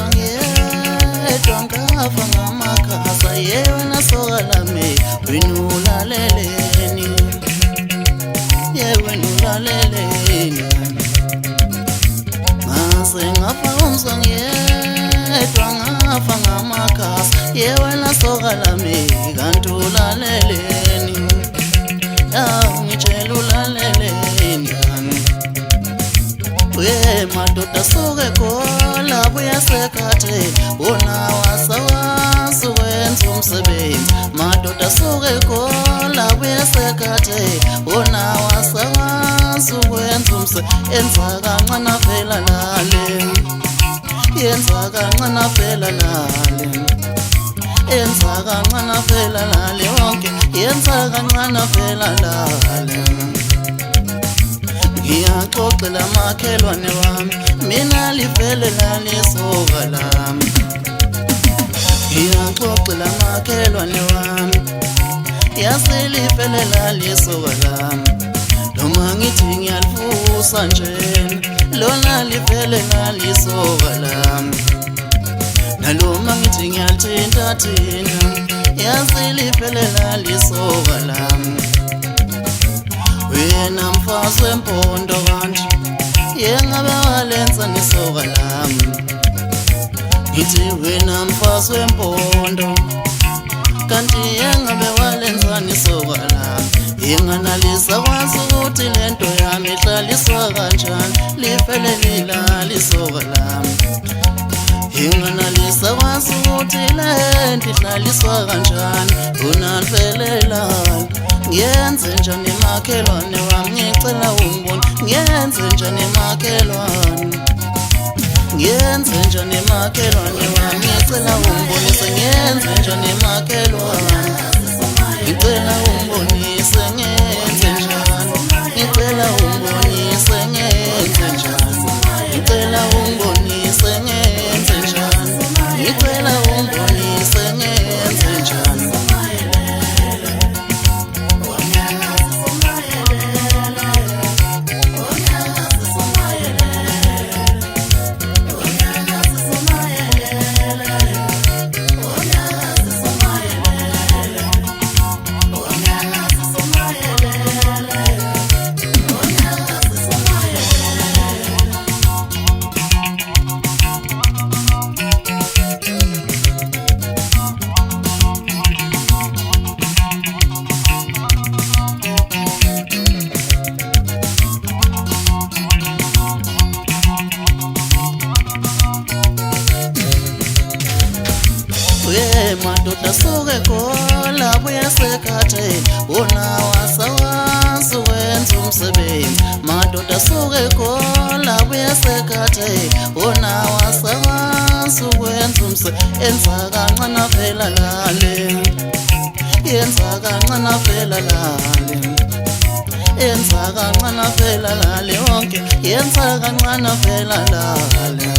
ngiyedwa ngafa ngamakhasa yewena soka lami wena ulaleleni yewena ulaleleni ngase ngafa ngiyedwa ngafa ngamakhasa yewena soka lami kanti ulaleleni ngitshela ulaleleni we madoda suke khola buya sekhathe wona wasawazi wenza umsebenzi madoda suke khola buya sekhathe wona wasawazi wenza umsebenzi enza kancane vela lale yenza kancane vela lale yenza kancane vela lale wonke yenza kancane vela lale ngiyaxoxela makhelwane wami mina livele lalisoka lami ngiyaxoxela makhelwane wami yaselivele lalisoka lami noma ngithi ngiyalifusa njena lona livele lalisoka lami naloma ngithi ngiyalithintathinta yaselivele lalisoka lami wena mfazi wempondo kanti yengabe walenza nisoka lami ngithi wena mfazi wempondo kanti yengabe walenza nisoka lami yenganalisa kwazi ukuthi lento yami ihlaliswa kanjani livele lilalisoka lami yenganalisa kwazi ukuthi lento ihlaliswa kanjani unalivelelayo ngiyenze njani makhelwane wami ngicela ungibone ngiyenze njani makhelwane ngiyenze njani makhelwane wami ngicela ungibonise ngiyenze njani makhelwane ngicela ungibonise ngiyenze njani ngicela ungibonise ngiyenze njani ngicela ungibonise ngiyenze njani ngicela ungibonise ngiyenze njani madoda suke khola buya sekhathe wona wasawazi wenza umsebenzi madoda suke khola buya sekhathe wona wasawazi wenza umsebenzi enza kancane vela lale yenza kancane vela lale yenza kancane vela lale wonke yenza kancane vela lale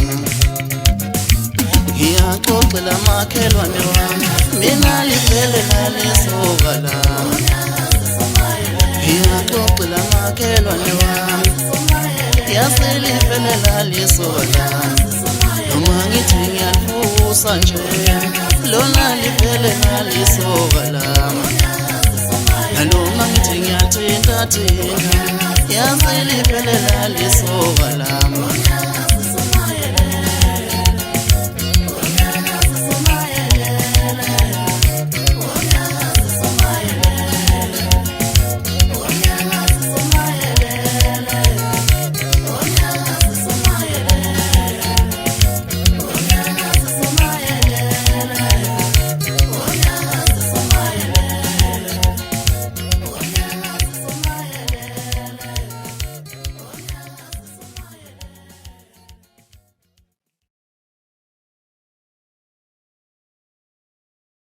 ngiyaxoxela makhelwane wami mina livele lalisoka lami ngiyaxoxela makhelwane wami yaselivele lalisoka lami noma ngithi ngiyalifusa njena lona livele lalisoka lami naloma ngithi ngiyalithintathinta yaselivele lalisoka lami